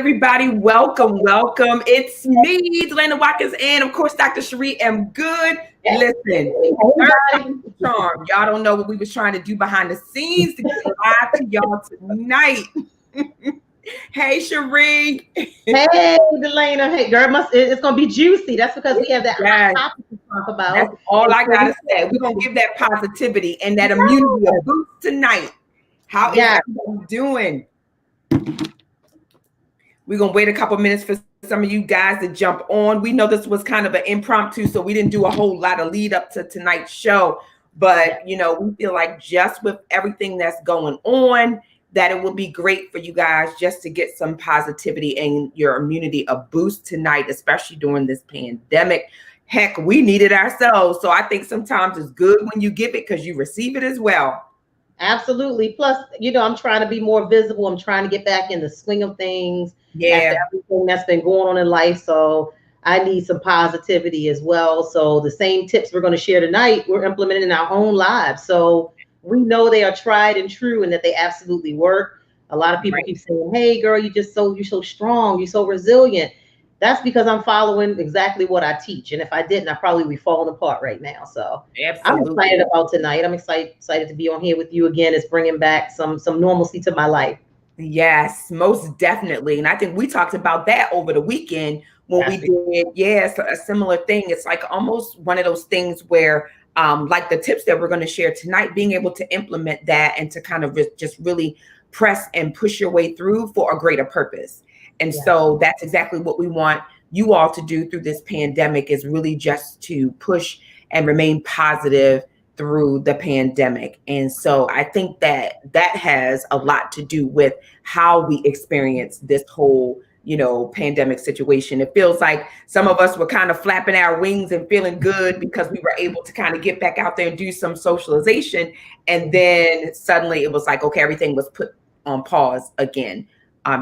everybody. Welcome. It's me, Delana Watkins, and of course, Dr. Chere M. Goode. Listen, charm. Y'all don't know what we was trying to do behind the scenes to get live to y'all tonight. Hey, Chere. Hey, Delana. Hey, girl, it's gonna be juicy. That's because we have that hot topic to talk about. That's all I gotta say. We're gonna give that positivity and that immunity a boost tonight. How is everybody doing? We're going to wait a couple minutes for some of you guys to jump on. We know this was kind of an impromptu, so we didn't do a whole lot of lead up to tonight's show. But, you know, we feel like just with everything that's going on, that it would be great for you guys just to get some positivity and your immunity a boost tonight, especially during this pandemic. Heck, we need it ourselves. So I think sometimes it's good when you give it because you receive it as well. Absolutely. Plus, you know, I'm trying to be more visible. I'm trying to get back in the swing of things. After everything that's been going on in life. So I need some positivity as well. So the same tips we're going to share tonight, we're implementing in our own lives. So we know they are tried and true and that they absolutely work. A lot of people keep saying, hey, girl, you're so strong. You're so resilient. That's because I'm following exactly what I teach. And if I didn't, I probably be falling apart right now. So I'm excited about tonight. I'm excited to be on here with you again. It's bringing back some normalcy to my life. Yes, most definitely. And I think we talked about that over the weekend when we did, a similar thing. It's like almost one of those things where like the tips that we're going to share tonight, being able to implement that and to kind of just really press and push your way through for a greater purpose. And so that's exactly what we want you all to do through this pandemic, is really just to push and remain positive through the pandemic. And so I think that has a lot to do with how we experience this whole, you know, pandemic situation. It feels like some of us were kind of flapping our wings and feeling good because we were able to kind of get back out there and do some socialization. And then suddenly it was like, okay, everything was put on pause again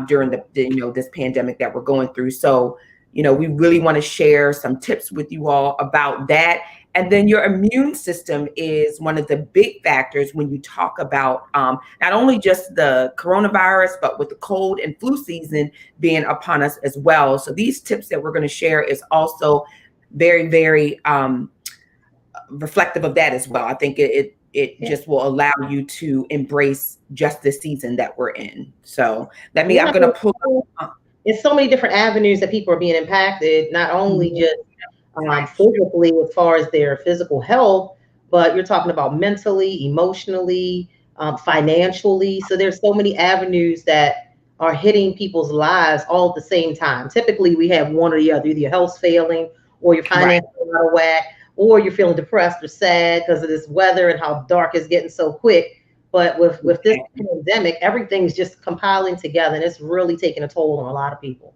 during the you know, this pandemic that we're going through. So, you know, we really want to share some tips with you all about that. And then your immune system is one of the big factors when you talk about not only just the coronavirus, but with the cold and flu season being upon us as well. So these tips that we're going to share is also very, very reflective of that as well. I think it just will allow you to embrace just the season that we're in. So I'm going to pull up. There's so many different avenues that people are being impacted, not only just physically as far as their physical health, but you're talking about mentally, emotionally, financially. So there's so many avenues that are hitting people's lives all at the same time. Typically we have one or the other, either your health's failing or your finances are out of whack, or you're feeling depressed or sad because of this weather and how dark it's getting so quick. But with this pandemic, everything's just compiling together and it's really taking a toll on a lot of people.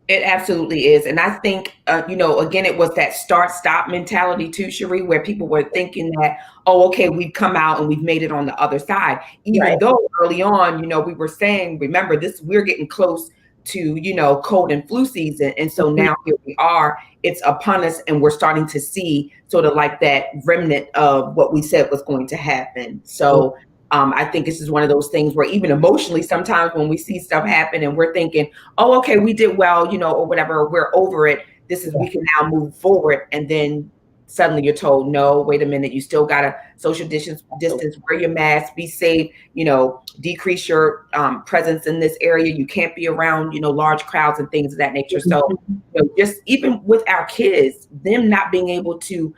It absolutely is. And I think, you know, again, it was that start-stop mentality too, Chere, where people were thinking that, oh, okay, we've come out and we've made it on the other side. Even though early on, you know, we were saying, remember we're getting close to, you know, cold and flu season. And so now here we are, it's upon us and we're starting to see sort of like that remnant of what we said was going to happen. So I think this is one of those things where even emotionally, sometimes when we see stuff happen and we're thinking, oh, okay, we did well, you know, or whatever, we're over it. We can now move forward. And then suddenly you're told, no, wait a minute, you still got to social distance, wear your mask, be safe, you know, decrease your presence in this area. You can't be around, you know, large crowds and things of that nature. So you know, just even with our kids, them not being able to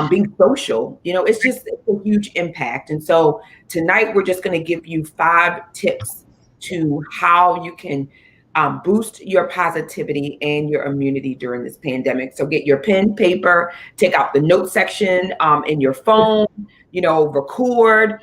being social, you know, it's a huge impact. And so tonight we're just going to give you 5 tips to how you can boost your positivity and your immunity during this pandemic. So get your pen, paper, take out the note section in your phone, you know, record.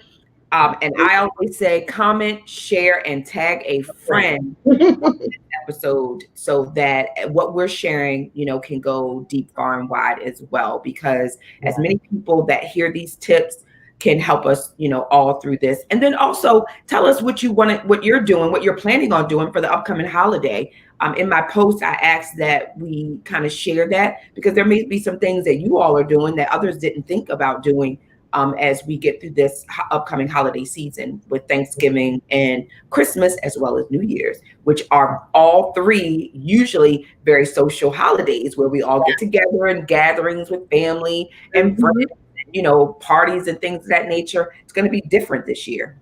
And I always say comment, share, and tag a friend on this episode so that what we're sharing, you know, can go deep, far, and wide as well. Because as many people that hear these tips can help us, you know, all through this. And then also tell us what you're doing, what you're planning on doing for the upcoming holiday. In my post, I asked that we kind of share that because there may be some things that you all are doing that others didn't think about doing as we get through this upcoming holiday season with Thanksgiving and Christmas, as well as New Year's, which are all three usually very social holidays where we all get together and gatherings with family and friends, parties and things of that nature. It's going to be different this year.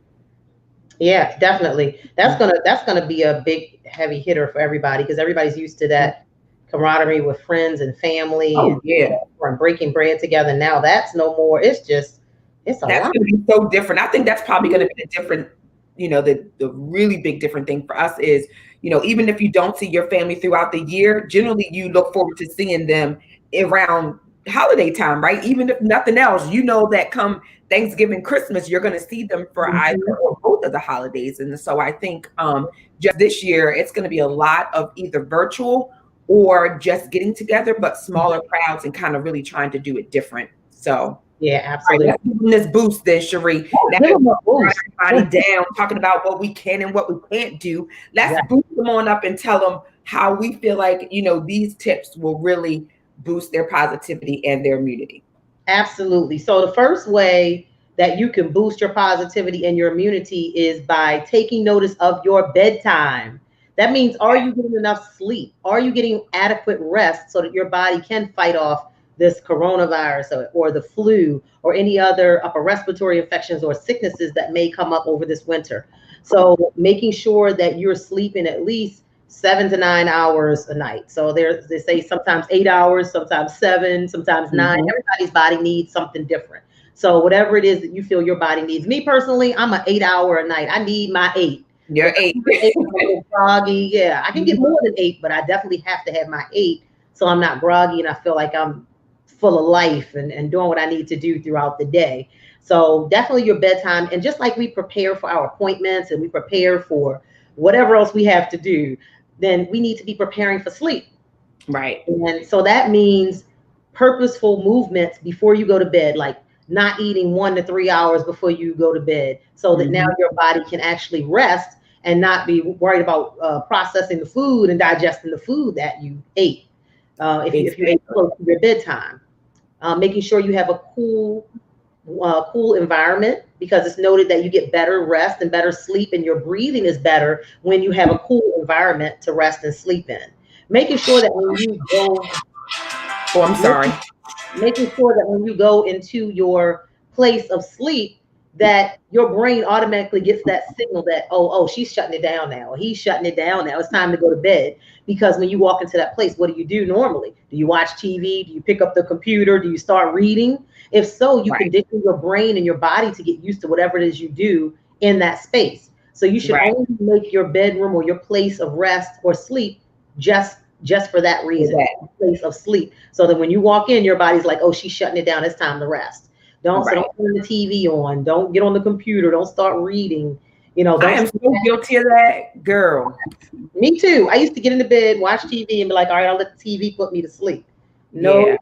Yeah, definitely. That's gonna be a big heavy hitter for everybody because everybody's used to that camaraderie with friends and family and breaking bread together. Now that's no more. It's a That's lot. going to be so different. I think that's probably going to be the different, the really big different thing for us is, even if you don't see your family throughout the year, generally you look forward to seeing them around holiday time, right? Even if nothing else, that come Thanksgiving, Christmas, you're going to see them for either or both of the holidays. And so I think just this year, it's going to be a lot of either virtual or just getting together, but smaller crowds and kind of really trying to do it different. So yeah, absolutely. Right, let's give them this boost then, Chere. Now everybody down talking about what we can and what we can't do. Let's boost them on up and tell them how we feel like, these tips will really boost their positivity and their immunity. Absolutely. So the first way that you can boost your positivity and your immunity is by taking notice of your bedtime. That means, are you getting enough sleep? Are you getting adequate rest so that your body can fight off this coronavirus or the flu or any other upper respiratory infections or sicknesses that may come up over this winter? So making sure that you're sleeping at least 7 to 9 hours a night. So they say sometimes 8 hours, sometimes 7, sometimes 9. Everybody's body needs something different. So whatever it is that you feel your body needs. Me personally, I'm an 8 hour a night. I need my 8. You're 8. Groggy. Yeah, I can get more than 8, but I definitely have to have my 8 so I'm not groggy and I feel like I'm full of life and doing what I need to do throughout the day. So definitely your bedtime. And just like we prepare for our appointments and we prepare for whatever else we have to do, then we need to be preparing for sleep. Right. And so that means purposeful movements before you go to bed, like not eating 1 to 3 hours before you go to bed, so that now your body can actually rest and not be worried about processing the food and digesting the food that you ate. If you ate close to your bedtime, making sure you have a cool environment, because it's noted that you get better rest and better sleep and your breathing is better when you have a cool environment to rest and sleep in. Making sure that when you go, making sure that when you go into your place of sleep, that your brain automatically gets that signal that, oh, she's shutting it down now, or he's shutting it down now, it's time to go to bed. Because when you walk into that place, what do you do normally? Do you watch TV? Do you pick up the computer? Do you start reading? If so, you condition your brain and your body to get used to whatever it is you do in that space. So you should only make your bedroom or your place of rest or sleep just for that reason, place of sleep. So that when you walk in, your body's like, oh, she's shutting it down, it's time to rest. So don't turn the TV on. Don't get on the computer. Don't start reading. I am so guilty of that, girl. Me too. I used to get into bed, watch TV, and be like, all right, I'll let the TV put me to sleep. No.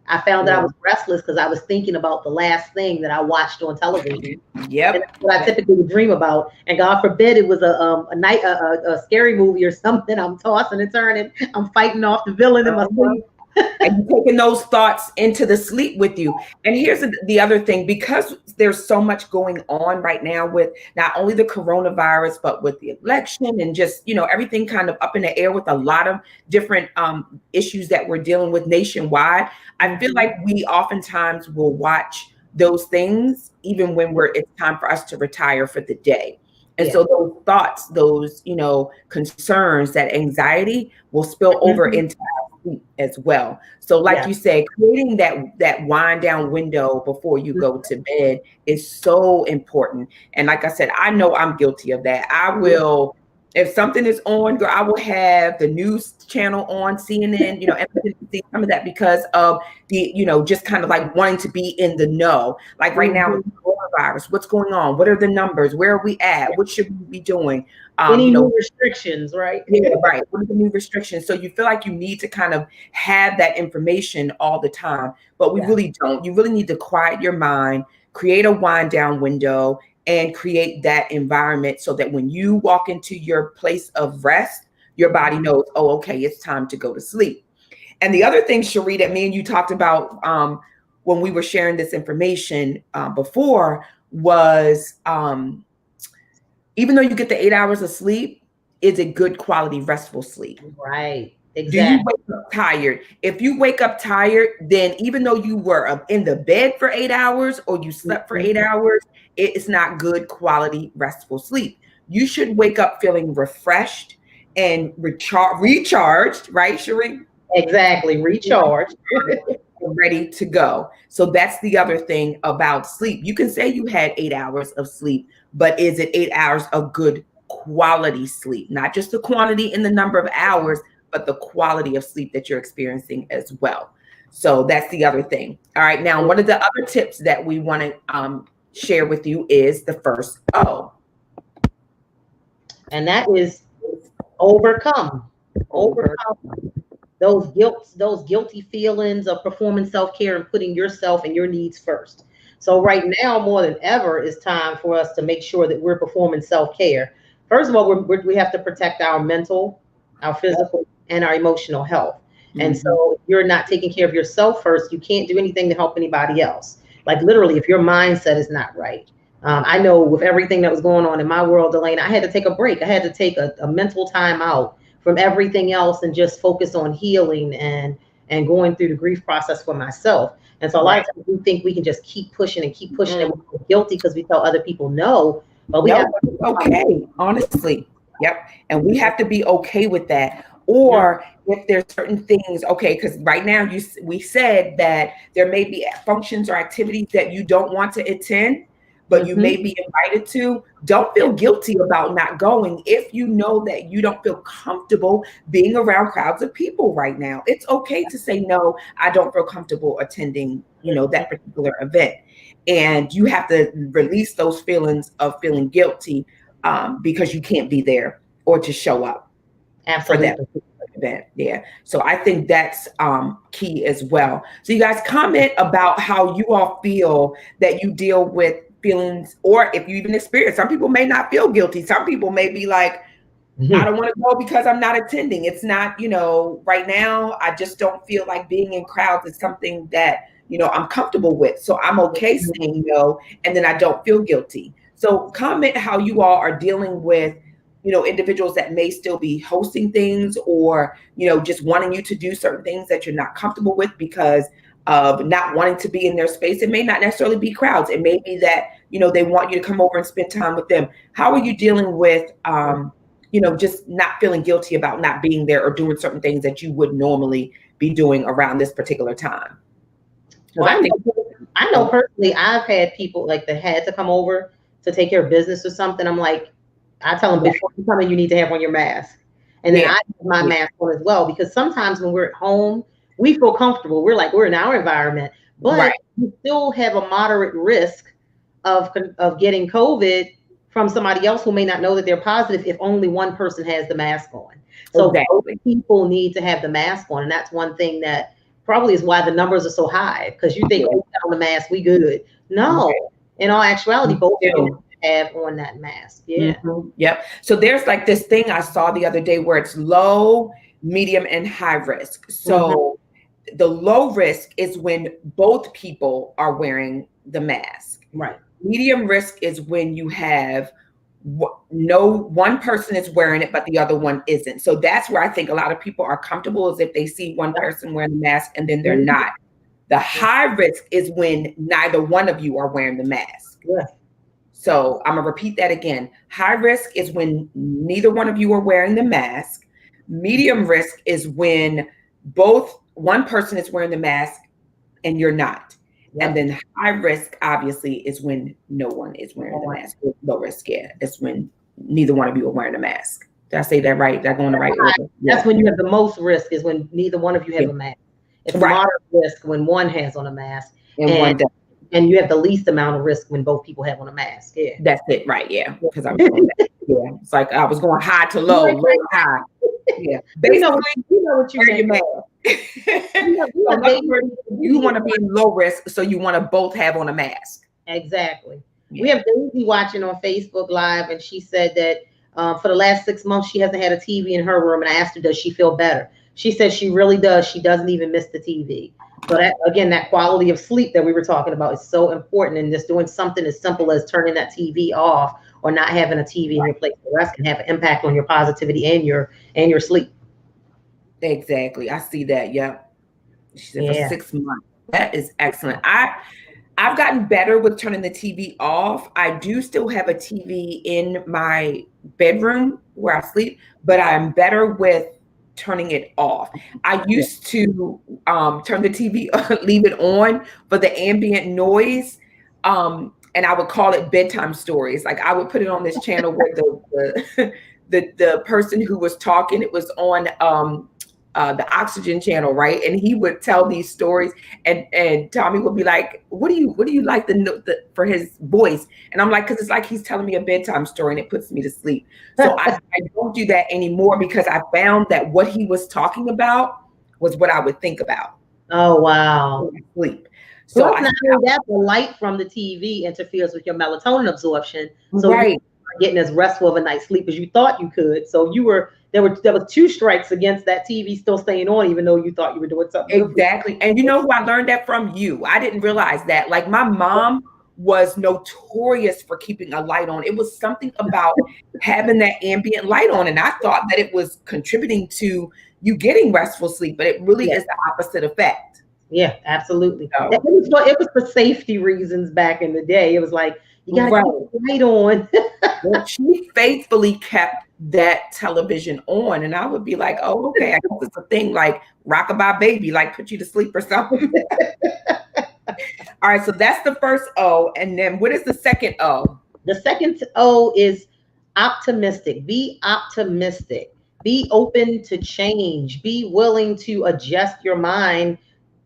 I found out I was restless because I was thinking about the last thing that I watched on television. Yep. And that's what I typically would dream about. And God forbid it was a scary movie or something. I'm tossing and turning. I'm fighting off the villain in my sleep. And you're taking those thoughts into the sleep with you. And here's the other thing, because there's so much going on right now with not only the coronavirus, but with the election and just, everything kind of up in the air with a lot of different issues that we're dealing with nationwide. I feel like we oftentimes will watch those things even when it's time for us to retire for the day. And so those thoughts, those, concerns, that anxiety will spill over into our sleep as well. So like you said, creating that wind down window before you go to bed is so important. And like I said, I know I'm guilty of that. I will, if something is on, girl, I will have the news channel on, CNN, MSNBC, some of that, because of the, just kind of like wanting to be in the know. Like right now with the coronavirus, what's going on? What are the numbers? Where are we at? What should we be doing? Any new restrictions, right? Yeah, right. What are the new restrictions? So you feel like you need to kind of have that information all the time, but we really don't. You really need to quiet your mind, create a wind down window, and create that environment so that when you walk into your place of rest, your body knows, oh, okay, it's time to go to sleep. And the other thing, Chere, that me and you talked about when we were sharing this information before was even though you get the 8 hours of sleep, is it good quality restful sleep? Right. Do you Exactly. wake up tired? If you wake up tired, then even though you were in the bed for 8 hours or you slept for 8 hours, it's not good quality restful sleep. You should wake up feeling refreshed and recharged, right, Chere? Exactly. Recharge. Ready to go. So that's the other thing about sleep. You can say you had 8 hours of sleep, but is it 8 hours of good quality sleep? Not just the quantity and the number of hours, but the quality of sleep that you're experiencing as well. So that's the other thing. All right. Now, one of the other tips that we want to share with you is the first O. And that is overcome. Overcome those guilty feelings of performing self-care and putting yourself and your needs first. So right now, more than ever, it's time for us to make sure that we're performing self-care. First of all, we have to protect our mental, our physical, and our emotional health. And so if you're not taking care of yourself first, you can't do anything to help anybody else. Like literally, if your mindset is not right. I know with everything that was going on in my world, Elaine, I had to take a break. I had to take a mental time out from everything else and just focus on healing and going through the grief process for myself. And so a lot of times we think we can just keep pushing and keep pushing and we're guilty because we tell other people no, but we have to be okay, honestly. Yep. And we have to be okay with that. Or if there's certain things, okay, because right now we said that there may be functions or activities that you don't want to attend, but you may be invited to. Don't feel guilty about not going if you know that you don't feel comfortable being around crowds of people right now. It's okay to say, no, I don't feel comfortable attending, that particular event. And you have to release those feelings of feeling guilty because you can't be there or to show up for that event. Yeah. So I think that's key as well. So you guys comment about how you all feel that you deal with feelings, or if you even experience. Some people may not feel guilty. Some people may be like, I don't want to go because I'm not attending. It's not, right now, I just don't feel like being in crowds is something that, I'm comfortable with. So I'm okay saying no, and then I don't feel guilty. So comment how you all are dealing with, individuals that may still be hosting things or, just wanting you to do certain things that you're not comfortable with because of not wanting to be in their space. It may not necessarily be crowds. It may be that, they want you to come over and spend time with them. How are you dealing with, just not feeling guilty about not being there or doing certain things that you would normally be doing around this particular time? Well, I know personally, I've had people like that had to come over to take care of business or something. I'm like, I tell them before you come in, you need to have on your mask. And then I have my mask on as well, because sometimes when we're at home, we feel comfortable. We're in our environment, but you still have a moderate risk of getting COVID from somebody else who may not know that they're positive if only one person has the mask on. So people need to have the mask on. And that's one thing that probably is why the numbers are so high, because you think, oh, on the mask, we good. No, in all actuality, both people have on that mask. Yep. So there's like this thing I saw the other day where it's low, medium, and high risk. So the low risk is when both people are wearing the mask. Right. Medium risk is when you have no one person is wearing it, but the other one isn't. So that's where I think a lot of people are comfortable, is if they see one person wearing the mask and then they're not. The high risk is when neither one of you are wearing the mask. So I'm gonna repeat that again. High risk is when neither one of you are wearing the mask. Medium risk is when one person is wearing the mask and you're not. And then high risk, obviously, is when no one is wearing the mask. Low risk, is when neither one of you are wearing a mask. Did I say that right? Did I go in the right order? That's when you have the most risk, is when neither one of you have a mask. It's moderate risk when one has on a mask, and one doesn't. And you have the least amount of risk when both people have on a mask. That's it, right? Because I was going back. It's like I was going high to low, low to high. Basically, you know what you wear your mask. You want to be in low risk, so you want to both have on a mask. Exactly. We have Daisy watching on Facebook Live, and she said that for the last 6 months she hasn't had a TV in her room, and I asked her, does she feel better? She says she really does. She doesn't even miss the TV. So that, again, that quality of sleep that we were talking about is so important. And just doing something as simple as turning that TV off or not having a TV in your place to rest can have an impact on your positivity and your sleep. Exactly. I see that. Yep. She said for Yeah. 6 months. That is excellent. I've gotten better with turning the TV off. I do still have a TV in my bedroom where I sleep, but I'm better with turning it off. I used to turn the TV, leave it on for the ambient noise. And I would call it bedtime stories. Like I would put it on this channel where the person who was talking, it was on the Oxygen channel, right? And he would tell these stories, and Tommy would be like, "What do you like the for his voice?" And I'm like, "Because it's like he's telling me a bedtime story, and it puts me to sleep." So I don't do that anymore because I found that what he was talking about was what I would think about. Oh wow. Sleep. So not only that, the light from the TV interferes with your melatonin absorption, so right. you're not getting as restful of a night's sleep as you thought you could. So there were 2 strikes against that TV still staying on, even though you thought you were doing something. Exactly. And you know who I learned that from? You. I didn't realize that. Like my mom was notorious for keeping a light on. It was something about having that ambient light on, and I thought that it was contributing to you getting restful sleep, but it really is the opposite effect. Yeah, absolutely. So, it was for safety reasons back in the day. It was like, you got to keep the light on. Well, she faithfully kept that television on, and I would be like, oh, okay, I guess it's a thing like rockabye baby, like put you to sleep or something. All right, so that's the first O. And then what is the second O? The second O is optimistic. Be optimistic. Be open to change. Be willing to adjust your mind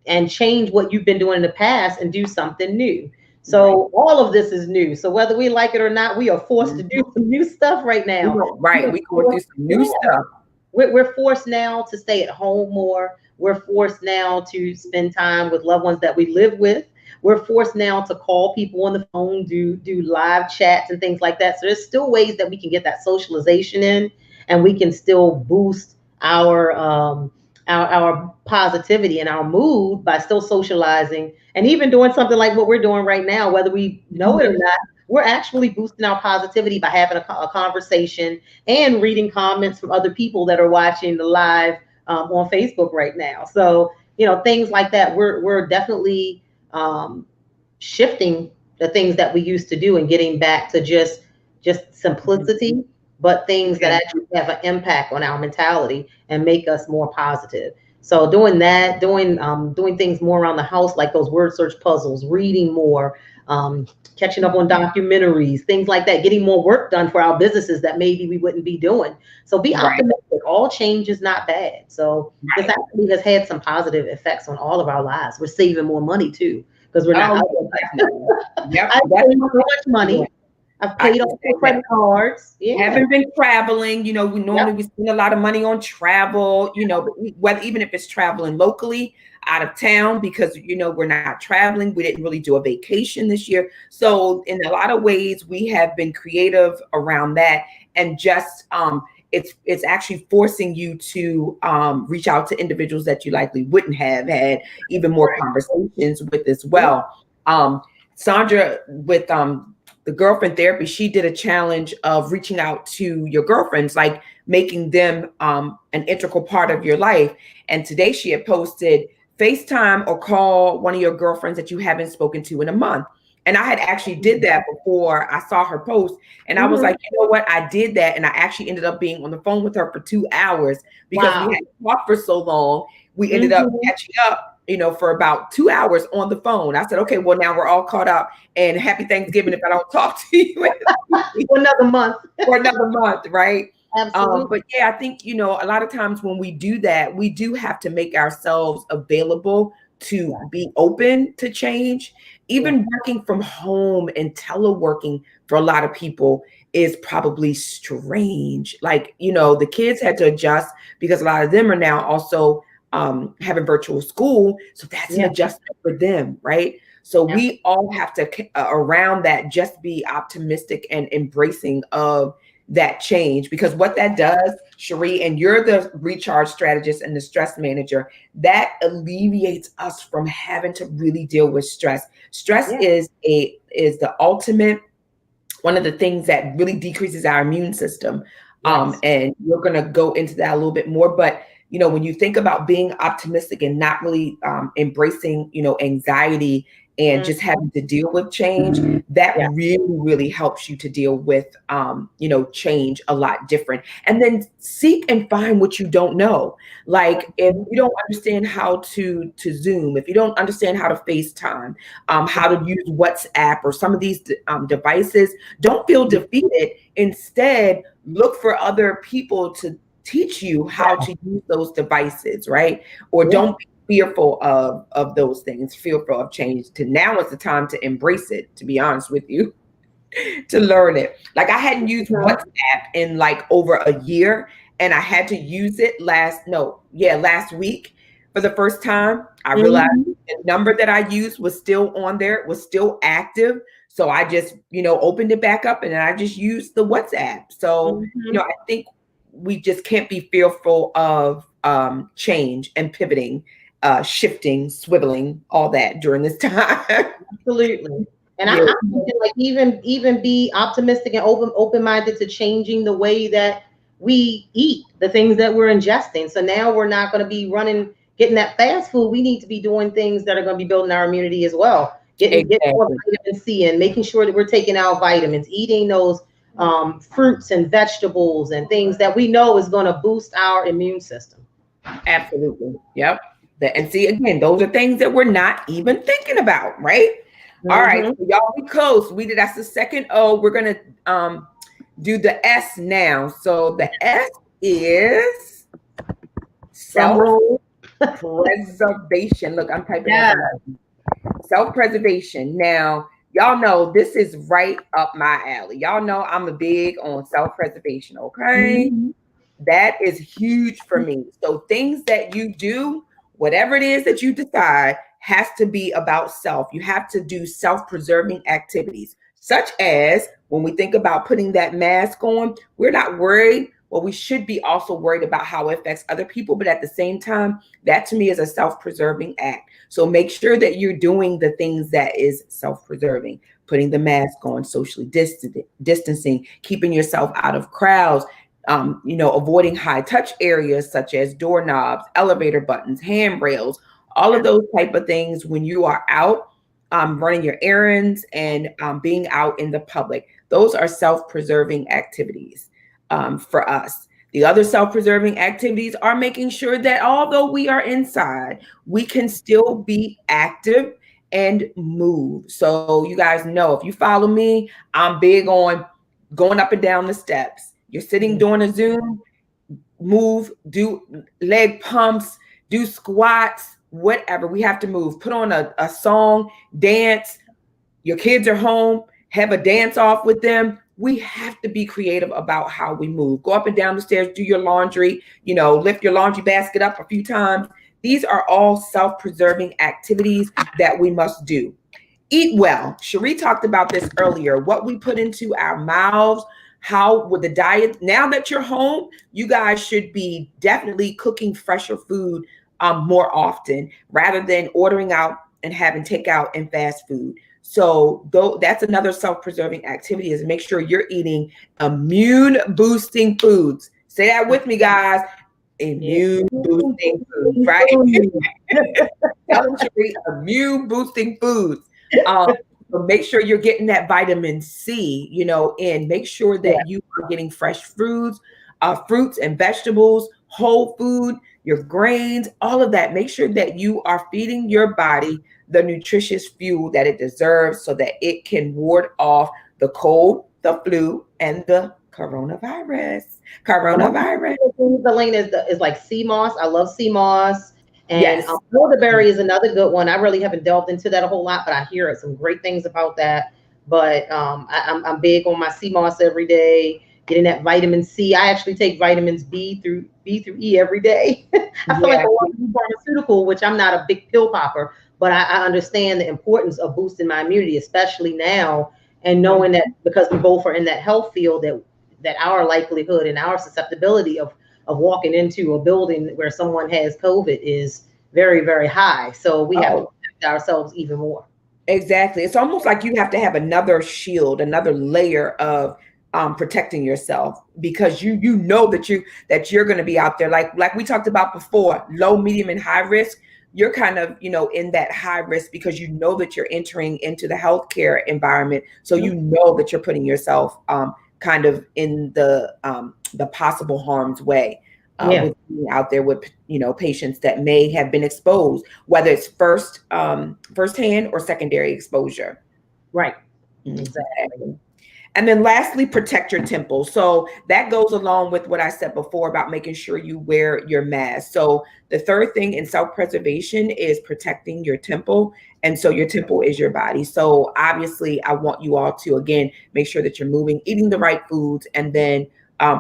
and change what you've been doing in the past and do something new. So all of this is new. So whether we like it or not, we are forced to do some new stuff right now. Right. We go through some new stuff. We're forced now to stay at home more. We're forced now to spend time with loved ones that we live with. We're forced now to call people on the phone, do live chats and things like that. So there's still ways that we can get that socialization in, and we can still boost our positivity and our mood by still socializing and even doing something like what we're doing right now, whether we know it or not. We're actually boosting our positivity by having a conversation and reading comments from other people that are watching the live on Facebook right now. So, things like that, we're definitely shifting the things that we used to do and getting back to just simplicity, but things that actually have an impact on our mentality and make us more positive. So doing that, doing things more around the house, like those word search puzzles, reading more, catching up on documentaries, things like that, getting more work done for our businesses that maybe we wouldn't be doing. So be optimistic. All change is not bad. So this actually has had some positive effects on all of our lives. We're saving more money too, because we're not. I save so much money. I've paid off my credit cards. Haven't been traveling. We normally spend a lot of money on travel, whether even if it's traveling locally out of town, because we're not traveling. We didn't really do a vacation this year. So in a lot of ways, we have been creative around that, and just it's actually forcing you to reach out to individuals that you likely wouldn't have had even more conversations with as well. Sandra, with the girlfriend therapy, she did a challenge of reaching out to your girlfriends, like making them an integral part of your life. And today she had posted, FaceTime or call one of your girlfriends that you haven't spoken to in a month. And I had actually did that before I saw her post. And I was like, you know what? I did that. And I actually ended up being on the phone with her for 2 hours because we had talked for so long. We ended up catching up, for about 2 hours on the phone. I said, okay, well, now we're all caught up, and happy Thanksgiving if I don't talk to you for another month. Right? Absolutely. But yeah, I think, a lot of times when we do that, we do have to make ourselves available to be open to change. Even working from home and teleworking for a lot of people is probably strange. Like, the kids had to adjust because a lot of them are now also having virtual school. So that's an adjustment for them, right? So we all have to, around that, just be optimistic and embracing of that change, because what that does, Cherie, and you're the recharge strategist and the stress manager, that alleviates us from having to really deal with stress. Stress is the ultimate, one of the things that really decreases our immune system. And we're going to go into that a little bit more. But, you know, when you think about being optimistic and not really embracing, you know, anxiety and just having to deal with change, that really, really helps you to deal with, you know, change a lot different. And then seek and find what you don't know. Like if you don't understand how to Zoom, if you don't understand how to FaceTime, how to use WhatsApp or some of these devices, don't feel defeated. Instead, look for other people to teach you how to use those devices, right? Or don't be fearful of those things, fearful of change. To now is the time to embrace it, to be honest with you, to learn it. Like I hadn't used WhatsApp in like over a year, and I had to use it last week for the first time. I realized the number that I used was still on there, it was still active. So I just, you know, opened it back up and then I just used the WhatsApp. So, you know, I think we just can't be fearful of change and pivoting, shifting, swiveling, all that during this time. Absolutely. And I'm thinking like even be optimistic and open-minded to changing the way that we eat, the things that we're ingesting. So now we're not going to be getting that fast food. We need to be doing things that are going to be building our immunity as well. Getting more vitamin C and making sure that we're taking our vitamins, eating those fruits and vegetables and things that we know is going to boost our immune system. Absolutely. Yep. And see, again, those are things that we're not even thinking about, right? All right, so y'all, we close. That's the second O. We're gonna do the S now. So the S is self-preservation. Look, I'm typing that. Self-preservation. Now, y'all know this is right up my alley. Y'all know I'm a big on self-preservation. Okay, that is huge for me. So things that you do, whatever it is that you decide, has to be about self. You have to do self-preserving activities, such as when we think about putting that mask on, we're not worried. Well, we should be also worried about how it affects other people. But at the same time, that to me is a self-preserving act. So make sure that you're doing the things that is self-preserving, putting the mask on, socially distancing, keeping yourself out of crowds, you know, avoiding high touch areas such as doorknobs, elevator buttons, handrails, all of those type of things when you are out running your errands and being out in the public. Those are self-preserving activities for us. The other self-preserving activities are making sure that although we are inside, we can still be active and move. So you guys know, if you follow me, I'm big on going up and down the steps. You're sitting doing a Zoom, move, do leg pumps, do squats, whatever. We have to move. Put on a song, dance. Your kids are home, have a dance off with them. We have to be creative about how we move. Go up and down the stairs, do your laundry, you know, lift your laundry basket up a few times. These are all self-preserving activities that we must do. Eat well. Cherie talked about this earlier. What we put into our mouths, how with the diet, now that you're home, you guys should be definitely cooking fresher food more often rather than ordering out and having takeout and fast food. So that's another self-preserving activity, is make sure you're eating immune boosting foods. Say that with me, guys. Immune boosting foods, right? Tell them to eat immune boosting foods. So make sure you're getting that vitamin C, you know, and make sure that you are getting fresh fruits and vegetables, whole food, your grains, all of that. Make sure that you are feeding your body the nutritious fuel that it deserves so that it can ward off the cold, the flu, and the coronavirus. Elaine is like sea moss. I love sea moss. And elderberry is another good one. I really haven't delved into that a whole lot, but I hear some great things about that. But I'm big on my sea moss every day, getting that vitamin C. I actually take vitamins B through E every day. I feel like a lot of pharmaceutical, which I'm not a big pill popper, but I understand the importance of boosting my immunity, especially now, and knowing that because we both are in that health field, that that our likelihood and our susceptibility of walking into a building where someone has COVID is very, very high. So we have to protect ourselves even more. Exactly. It's almost like you have to have another shield, another layer of protecting yourself, because you know that you're going to be out there, like we talked about before, low, medium, and high risk. You're kind of, in that high risk because you know that you're entering into the healthcare environment. So you know that you're putting yourself kind of in the possible harm's way. With being out there with patients that may have been exposed, whether it's firsthand or secondary exposure. Right. Exactly. And then lastly, protect your temple. So that goes along with what I said before about making sure you wear your mask. So the third thing in self-preservation is protecting your temple. And so your temple is your body. So obviously I want you all to, again, make sure that you're moving, eating the right foods, and then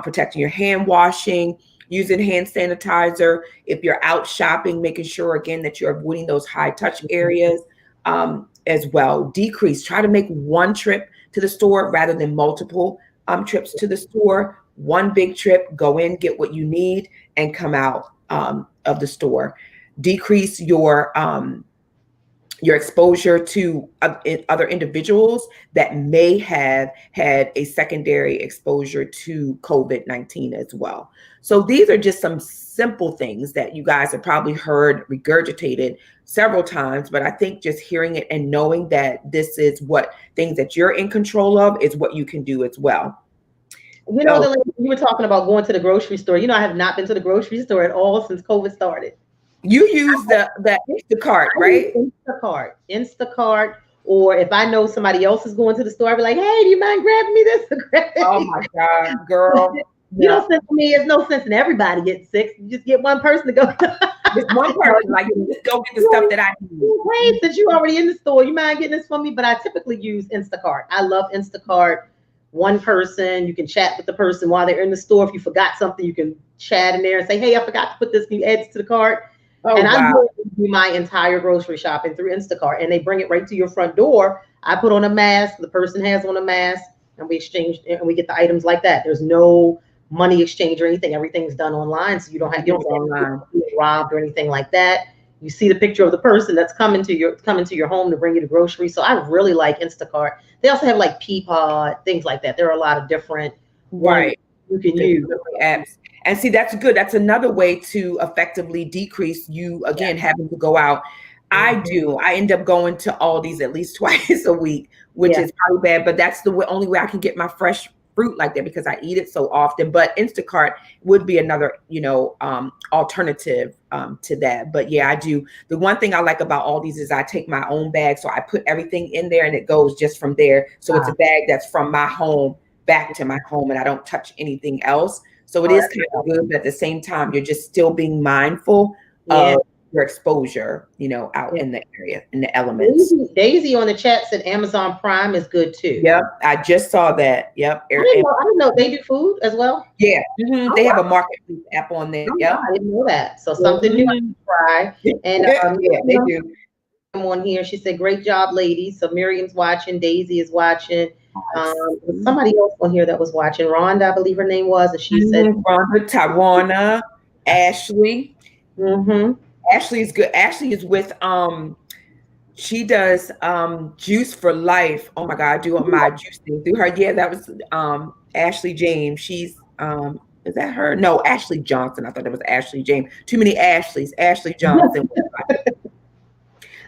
protecting your hand washing, using hand sanitizer. If you're out shopping, making sure, again, that you're avoiding those high touch areas as well. Try to make one trip to the store rather than multiple trips to the store. One big trip, go in, get what you need, and come out of the store. Decrease your exposure to other individuals that may have had a secondary exposure to COVID-19 as well. So these are just some simple things that you guys have probably heard regurgitated several times, but I think just hearing it and knowing that this is what things that you're in control of is what you can do as well. You were talking about going to the grocery store. I have not been to the grocery store at all since COVID started. You use the Instacart, right? Instacart. Or if I know somebody else is going to the store, I'll be like, hey, do you mind grabbing me this? Oh my God, girl. There's no sense in everybody getting sick. You just get one person to go. Just one person, like, just go get the stuff that I need. Great, since you're already in the store, you mind getting this for me? But I typically use Instacart. I love Instacart. One person, you can chat with the person while they're in the store. If you forgot something, you can chat in there and say, hey, I forgot to put this, can you add it to the cart? And wow. I'm going to do my entire grocery shopping through Instacart, and they bring it right to your front door. I put on a mask, the person has on a mask, and we exchange, and we get the items like that. There's no money exchange or anything. Everything's done online, so you don't have to be robbed or anything like that. You see the picture of the person that's coming to your home to bring you the groceries. So I really like Instacart. They also have like Peapod, things like that. There are a lot of different ones you can use apps. And see, that's good. That's another way to effectively decrease you, again, having to go out. I end up going to Aldi's at least twice a week, which is probably bad, but that's the only way I can get my fresh fruit like that, because I eat it so often. But Instacart would be another, alternative to that. But yeah, I do. The one thing I like about Aldi's is I take my own bag. So I put everything in there and it goes just from there. So it's a bag that's from my home back to my home, and I don't touch anything else. So it is kind of good, but at the same time, you're just still being mindful of your exposure, out in the area, in the elements. Daisy on the chat said Amazon Prime is good too. Yep, I just saw that. Yep. I didn't know they do food as well. Yeah, they have a marketplace app on there. Yep, I didn't know that. So something new to try. And they do. On here, she said, "Great job, ladies." So Miriam's watching, Daisy is watching. Somebody else on here that was watching, Rhonda, I believe her name was, and she said, Rhonda, Tawana, Ashley. Ashley is good. Ashley is with she does Juice for Life. Oh my God, I do my juice thing through her. Yeah, that was Ashley James. She's is that her? No, Ashley Johnson. I thought it was Ashley James. Too many Ashleys. Ashley Johnson.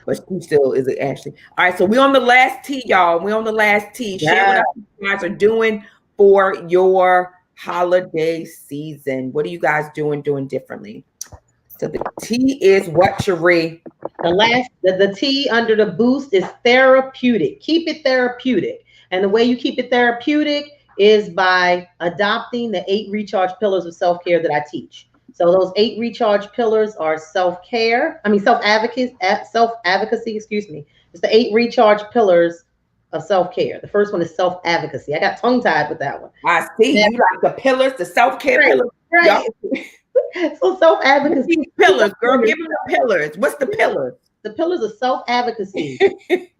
But she still is an Ashley. All right, so we're on the last T, y'all. We're on the last T. Share what you guys are doing for your holiday season. What are you guys doing differently? So the T is what, Cherie? The T under the boost is therapeutic. Keep it therapeutic. And the way you keep it therapeutic is by adopting the 8 recharge pillars of self-care that I teach. So those 8 recharge pillars are self-advocacy, excuse me. It's the 8 recharge pillars of self-care. The first one is self-advocacy. I got tongue-tied with that one. I see. You like the pillars, the self-care pillars. Right. So self-advocacy. Pillars, girl, give me the pillars. What's the pillars? The pillars of self-advocacy,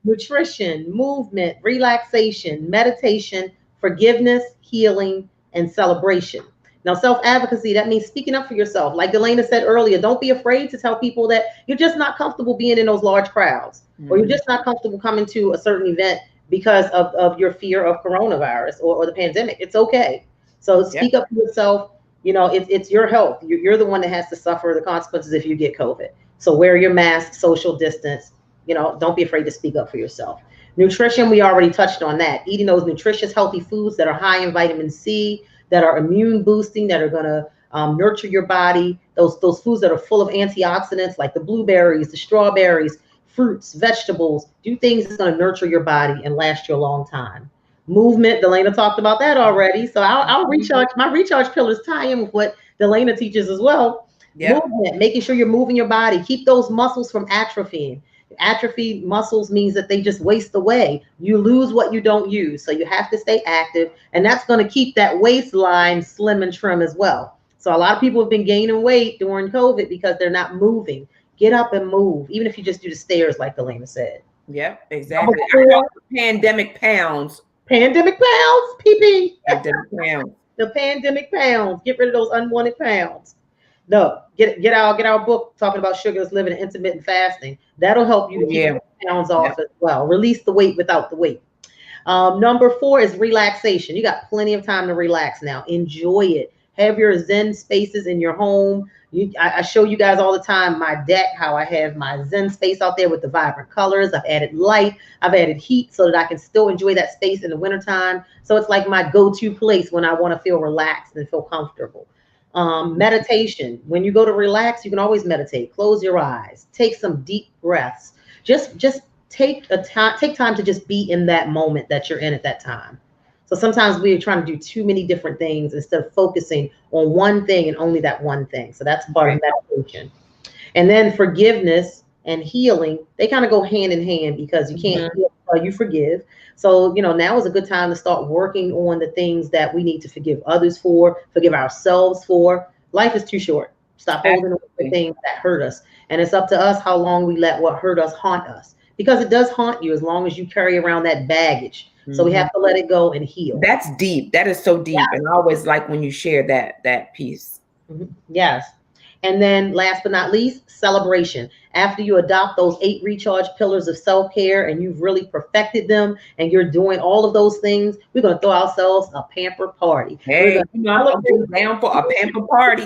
nutrition, movement, relaxation, meditation, forgiveness, healing, and celebration. Now, self-advocacy, that means speaking up for yourself. Like Delana said earlier, don't be afraid to tell people that you're just not comfortable being in those large crowds, or you're just not comfortable coming to a certain event because of your fear of coronavirus or the pandemic. It's okay. So speak up for yourself. You know, it's your health. You're the one that has to suffer the consequences if you get COVID. So wear your mask, social distance. You know, don't be afraid to speak up for yourself. Nutrition, we already touched on that. Eating those nutritious, healthy foods that are high in vitamin C, that are immune boosting, that are going to nurture your body. Those foods that are full of antioxidants, like the blueberries, the strawberries, fruits, vegetables. Do things that's going to nurture your body and last you a long time. Movement, Delana talked about that already. So I'll recharge. My recharge pillars tie in with what Delana teaches as well. Movement, making sure you're moving your body. Keep those muscles from atrophying. Atrophied muscles means that they just waste away. You lose what you don't use. So you have to stay active. And that's going to keep that waistline slim and trim as well. So a lot of people have been gaining weight during COVID because they're not moving. Get up and move, even if you just do the stairs, like Delana said. Yep, exactly. I call it pandemic pounds. Pandemic pounds, PP. Pandemic pounds. The pandemic pounds. Get rid of those unwanted pounds. No, get our book talking about sugars, living, and intermittent fasting. That'll help you to keep pounds off as well. Release the weight without the weight. Number 4 is relaxation. You got plenty of time to relax now. Enjoy it. Have your Zen spaces in your home. I show you guys all the time my deck, how I have my Zen space out there with the vibrant colors. I've added light. I've added heat so that I can still enjoy that space in the wintertime. So it's like my go-to place when I want to feel relaxed and feel comfortable. Meditation. When you go to relax, you can always meditate. Close your eyes. Take some deep breaths. Just take time to just be in that moment that you're in at that time. So sometimes we're trying to do too many different things instead of focusing on one thing and only that one thing. So that's part of meditation. And then forgiveness and healing, they kind of go hand in hand because you can't heal until you forgive. So, now is a good time to start working on the things that we need to forgive others for, forgive ourselves for. Life is too short. Stop holding on to things that hurt us. And it's up to us how long we let what hurt us haunt us. Because it does haunt you as long as you carry around that baggage. So we have to let it go and heal. That's deep. That is so deep. And I always like when you share that piece. Yes. And then last but not least, celebration. After you adopt those 8 recharge pillars of self-care and you've really perfected them and you're doing all of those things, we're going to throw ourselves a pamper party. Hey, I'm down for a pamper party.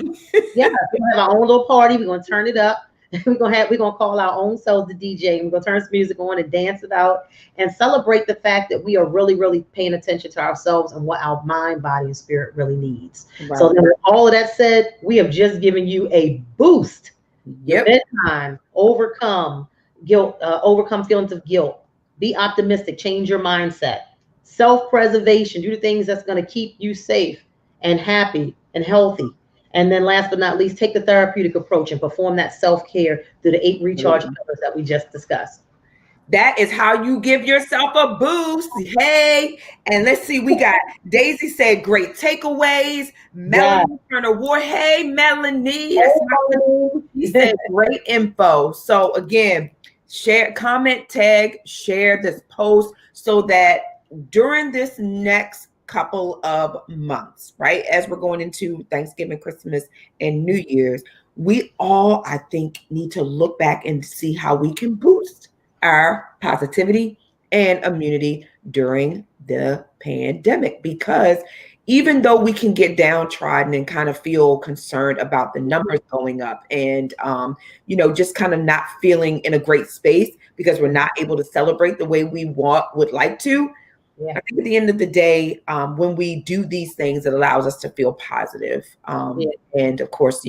Yeah, we're going to have our own little party. We're going to turn it up. We're gonna call our own selves the DJ, and we're gonna turn some music on and dance it out and celebrate the fact that we are really, really paying attention to ourselves and what our mind, body, and spirit really needs. Right. So with all of that said, we have just given you a boost. Bedtime, overcome guilt, overcome feelings of guilt, be optimistic, change your mindset, self-preservation, do the things that's gonna keep you safe and happy and healthy. And then last but not least, take the therapeutic approach and perform that self-care through the 8 recharge pillars that we just discussed. That is how you give yourself a boost. Hey, and let's see, we got Daisy said great takeaways. Melanie Turner Ward. Hey, Melanie. She said great info. So again, share, comment, tag, share this post so that during this next couple of months, right, as we're going into Thanksgiving, Christmas, and New Year's, we all, I think, need to look back and see how we can boost our positivity and immunity during the pandemic. Because even though we can get downtrodden and kind of feel concerned about the numbers going up and just kind of not feeling in a great space because we're not able to celebrate the way we would like to, I think at the end of the day, when we do these things, it allows us to feel positive. And of course,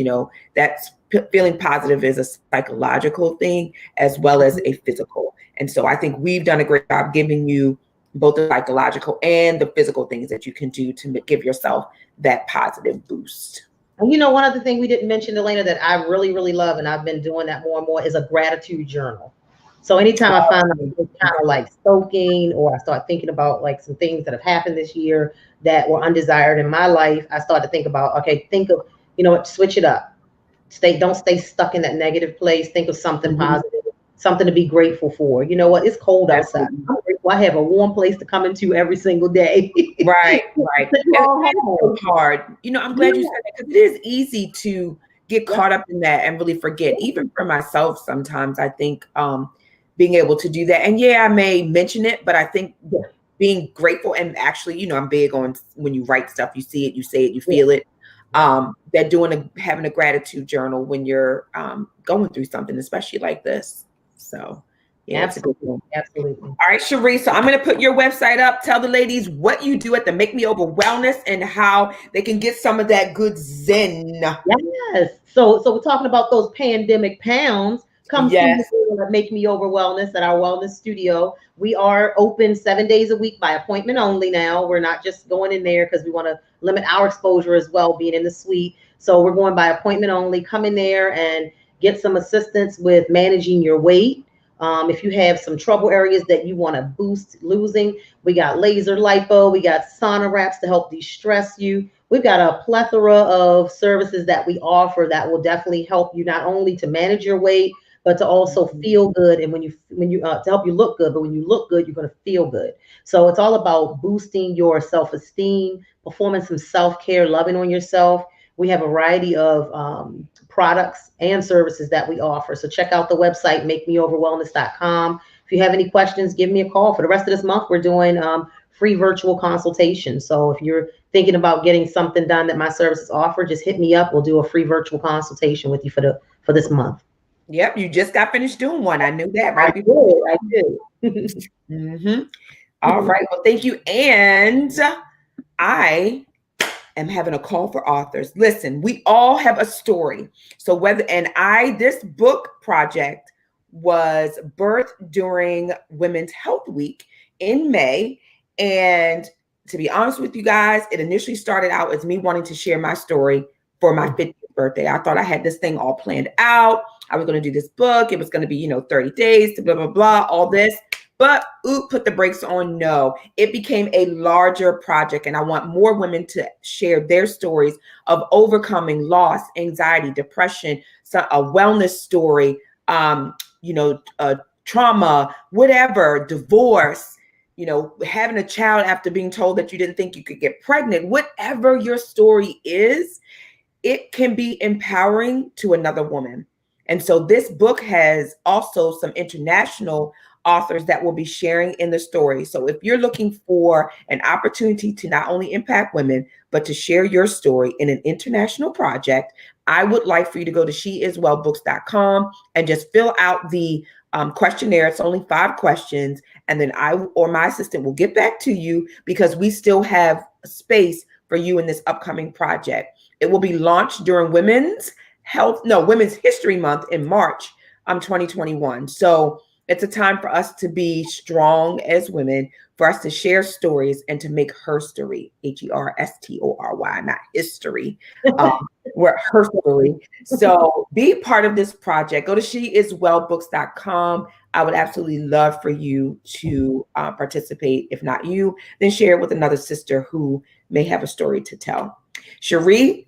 that's feeling positive is a psychological thing as well as a physical. And so I think we've done a great job giving you both the psychological and the physical things that you can do to give yourself that positive boost. And one other thing we didn't mention, Elena, that I really, really love, and I've been doing that more and more, is a gratitude journal. So anytime I find I'm kind of like soaking, or I start thinking about like some things that have happened this year that were undesired in my life, I start to think about, think of, switch it up. Don't stay stuck in that negative place. Think of something positive. something to be grateful for. You know what? It's cold outside. Absolutely. I'm grateful I have a warm place to come into every single day. Right, right. It's And all it's so home. hard. You know, I'm glad you Yeah. said that because it is easy to get Yep. caught up in that and really forget. Even for myself, sometimes I think being able to do that. And yeah, I may mention it, but I think Yeah. being grateful and actually, you know, I'm big on when you write stuff, you see it, you say it, you Yeah. feel it. That having a gratitude journal when you're going through something, especially like this. So yeah, it's a good Absolutely. one. Absolutely. All right, Chere, so I'm going to put your website up. Tell the ladies what you do at the Make Me Over Wellness and how they can get some of that good zen. Yes. So we're talking about those pandemic pounds. Come see Yes. me at Make Me Over Wellness at our wellness studio. We are open 7 days a week by appointment only now. We're not just going in there because we want to limit our exposure as well, being in the suite. So we're going by appointment only. Come in there and get some assistance with managing your weight. If you have some trouble areas that you want to boost losing, we got laser lipo, we got sauna wraps to help de-stress you. We've got a plethora of services that we offer that will definitely help you not only to manage your weight, but to also feel good. And when you to help you look good, but when you look good, you're going to feel good. So it's all about boosting your self-esteem, performing some self-care, loving on yourself. We have a variety of products and services that we offer. So check out the website, makemeoverwellness.com. If you have any questions, give me a call. For the rest of this month, we're doing free virtual consultations. So if you're thinking about getting something done that my services offer, just hit me up. We'll do a free virtual consultation with you for this month. Yep, you just got finished doing one. I knew that I right before. did. Mm-hmm. All right. Well, thank you. And I am having a call for authors. Listen, we all have a story. So this book project was birthed during Women's Health Week in May. And to be honest with you guys, it initially started out as me wanting to share my story for my 50th birthday. I thought I had this thing all planned out. I was going to do this book. It was going to be, 30 days to blah, blah, blah, all this. But put the brakes on. No, it became a larger project. And I want more women to share their stories of overcoming loss, anxiety, depression, a wellness story, trauma, whatever, divorce, having a child after being told that you didn't think you could get pregnant, whatever your story is, it can be empowering to another woman. And so this book has also some international authors that will be sharing in the story. So if you're looking for an opportunity to not only impact women, but to share your story in an international project, I would like for you to go to sheiswellbooks.com and just fill out the questionnaire. It's only 5 questions. And then I or my assistant will get back to you because we still have space for you in this upcoming project. It will be launched during Women's History Month in March 2021. So it's a time for us to be strong as women, for us to share stories and to make her story, HERSTORY, not history. We're her story. So be part of this project. Go to sheiswellbooks.com. I would absolutely love for you to participate. If not you, then share it with another sister who may have a story to tell. Chere,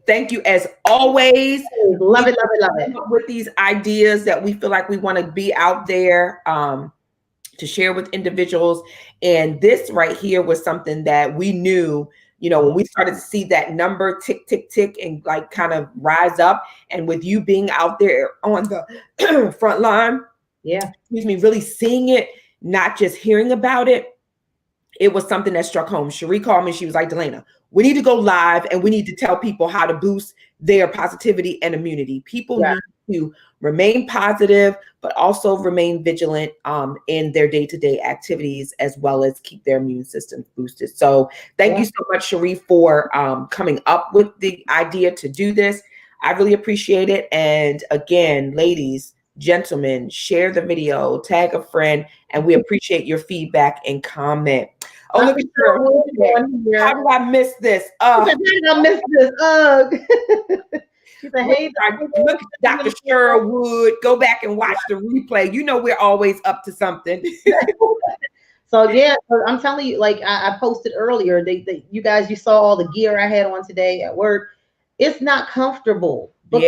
thank you as always. Love it, love it, love it. With these ideas that we feel like we want to be out there to share with individuals. And this right here was something that we knew, when we started to see that number tick, tick, tick, and like kind of rise up. And with you being out there on the front line, really seeing it, not just hearing about it, it was something that struck home. Chere called me. She was like, Delana, we need to go live and we need to tell people how to boost their positivity and immunity. People need to remain positive, but also remain vigilant in their day-to-day activities, as well as keep their immune system boosted. So thank you so much, Chere, for coming up with the idea to do this. I really appreciate it. And again, ladies, gentlemen, share the video, tag a friend, and we appreciate your feedback and comment. Oh, look at her. How did I miss this? How did I miss this? She said, hey, look at Dr. Sherwood. Go back and watch the replay. We're always up to something. So yeah, I'm telling you, like I posted earlier, you saw all the gear I had on today at work. It's not comfortable. But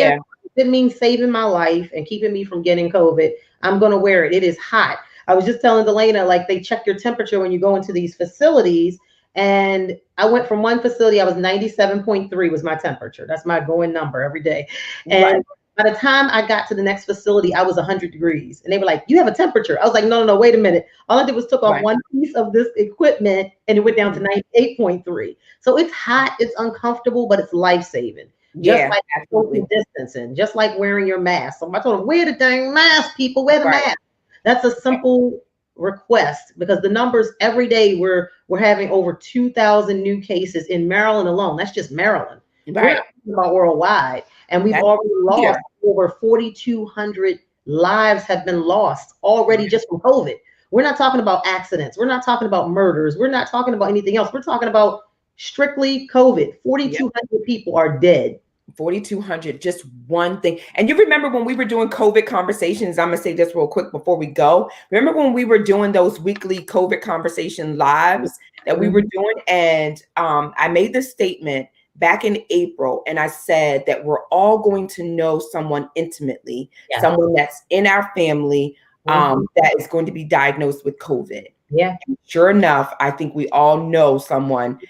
it means saving my life and keeping me from getting COVID, I'm going to wear it. It is hot. I was just telling Delana, like they check your temperature when you go into these facilities. And I went from one facility, I was 97.3 was my temperature. That's my going number every day. And by the time I got to the next facility, I was 100 degrees. And they were like, you have a temperature. I was like, no, wait a minute. All I did was took off one piece of this equipment and it went down to 98.3. So it's hot, it's uncomfortable, but it's life-saving. Just like social distancing, just like wearing your mask. So I told them, wear the dang mask, people, wear the mask. That's a simple request because the numbers every day we're having over 2,000 new cases in Maryland alone. That's just Maryland. We're not talking about worldwide. And we've already lost over 4,200 lives have been lost already just from COVID. We're not talking about accidents. We're not talking about murders. We're not talking about anything else. We're talking about strictly COVID. 4,200 people are dead. 4,200, just one thing. And you remember when we were doing COVID conversations, I'm going to say this real quick before we go. Remember when we were doing those weekly COVID conversation lives that we were doing? And I made this statement back in April, and I said that we're all going to know someone intimately, someone that's in our family that is going to be diagnosed with COVID. Yeah. And sure enough, I think we all know someone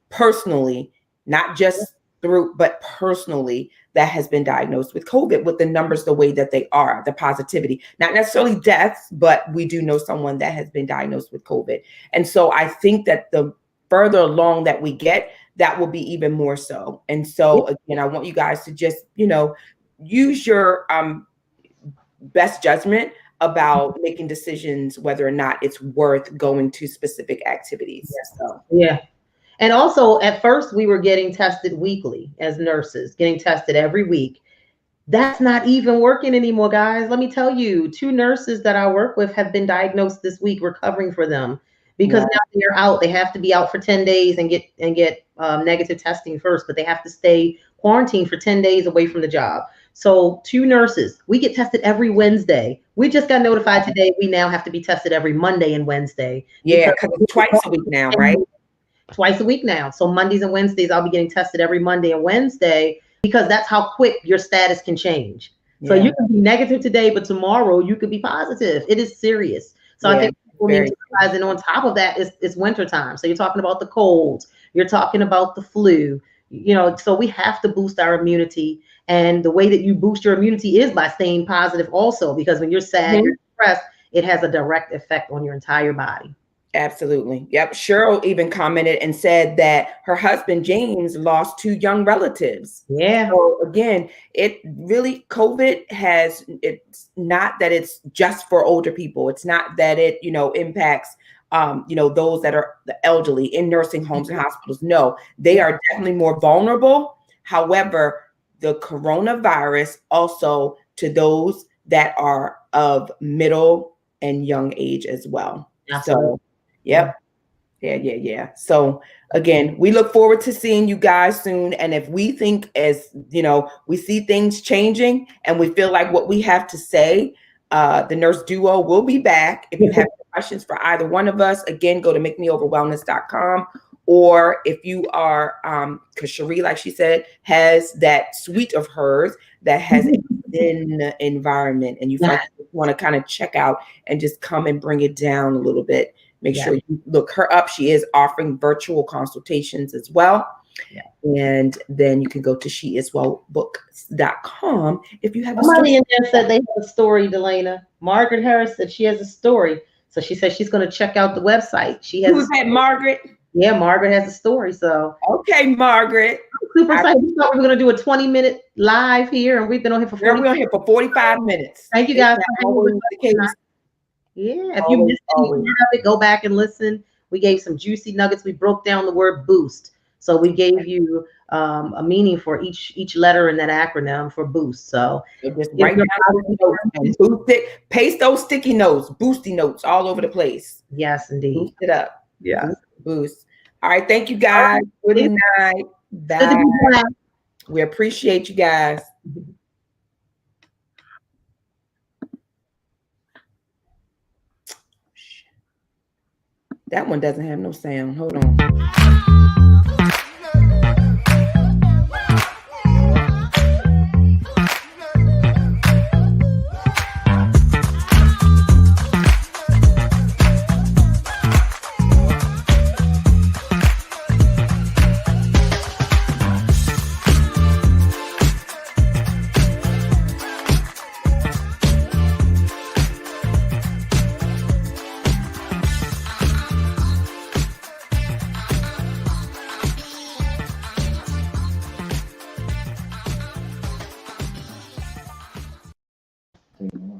personally, not just through, but personally, that has been diagnosed with COVID with the numbers the way that they are, the positivity, not necessarily deaths, but we do know someone that has been diagnosed with COVID. And so I think that the further along that we get, that will be even more so. And so again, I want you guys to just, use your best judgment about making decisions, whether or not it's worth going to specific activities. So. Yeah. And also, at first, we were getting tested weekly as nurses, getting tested every week. That's not even working anymore, guys. Let me tell you, 2 nurses that I work with have been diagnosed this week. We're covering for them because now they're out. They have to be out for 10 days and get negative testing first, but they have to stay quarantined for 10 days away from the job. So 2 nurses, we get tested every Wednesday. We just got notified today. We now have to be tested every Monday and Wednesday. Yeah, because it's twice a week now, right? Twice a week now. So Mondays and Wednesdays, I'll be getting tested every Monday and Wednesday because that's how quick your status can change. So you can be negative today, but tomorrow you could be positive. It is serious. So I think people need to realize, and on top of that, it's wintertime. So you're talking about the colds, you're talking about the flu, so we have to boost our immunity. And the way that you boost your immunity is by staying positive also, because when you're sad, you're depressed, it has a direct effect on your entire body. Absolutely. Yep. Cheryl even commented and said that her husband, James, lost 2 young relatives. Yeah. So again, it really, COVID it's not that it's just for older people. It's not that it, impacts, those that are the elderly in nursing homes and hospitals. No, they are definitely more vulnerable. However, the coronavirus also to those that are of middle and young age as well. Absolutely. So, yep. Yeah. So again, we look forward to seeing you guys soon. And if we think we see things changing and we feel like what we have to say, the nurse duo will be back. If you have questions for either one of us, again, go to makemeoverwellness.com. Or if you are, because Cherie, like she said, has that suite of hers that has an environment, and you want to kind of check out and just come and bring it down a little bit. Make sure you look her up. She is offering virtual consultations as well. Yeah. And then you can go to sheiswellbooks.com if you have a somebody in there said they have a story, Delana. Margaret Harris said she has a story. So she said she's going to check out the website. She has. Who's that, Margaret? Yeah, Margaret has a story. So okay, Margaret. I'm super excited. We thought we were going to do a 20-minute live here, and we've been on here for 45 minutes. Thank you guys for if you missed any of it, go back and listen. We gave some juicy nuggets. We broke down the word boost. So we gave you a meaning for each letter in that acronym for boost. So just write down and boost it. Paste those sticky notes, boosty notes all over the place. Yes, indeed. Boost it up. Yeah. Boost. All right. Thank you guys. Good night. Bye. We appreciate you guys. That one doesn't have no sound. Hold on.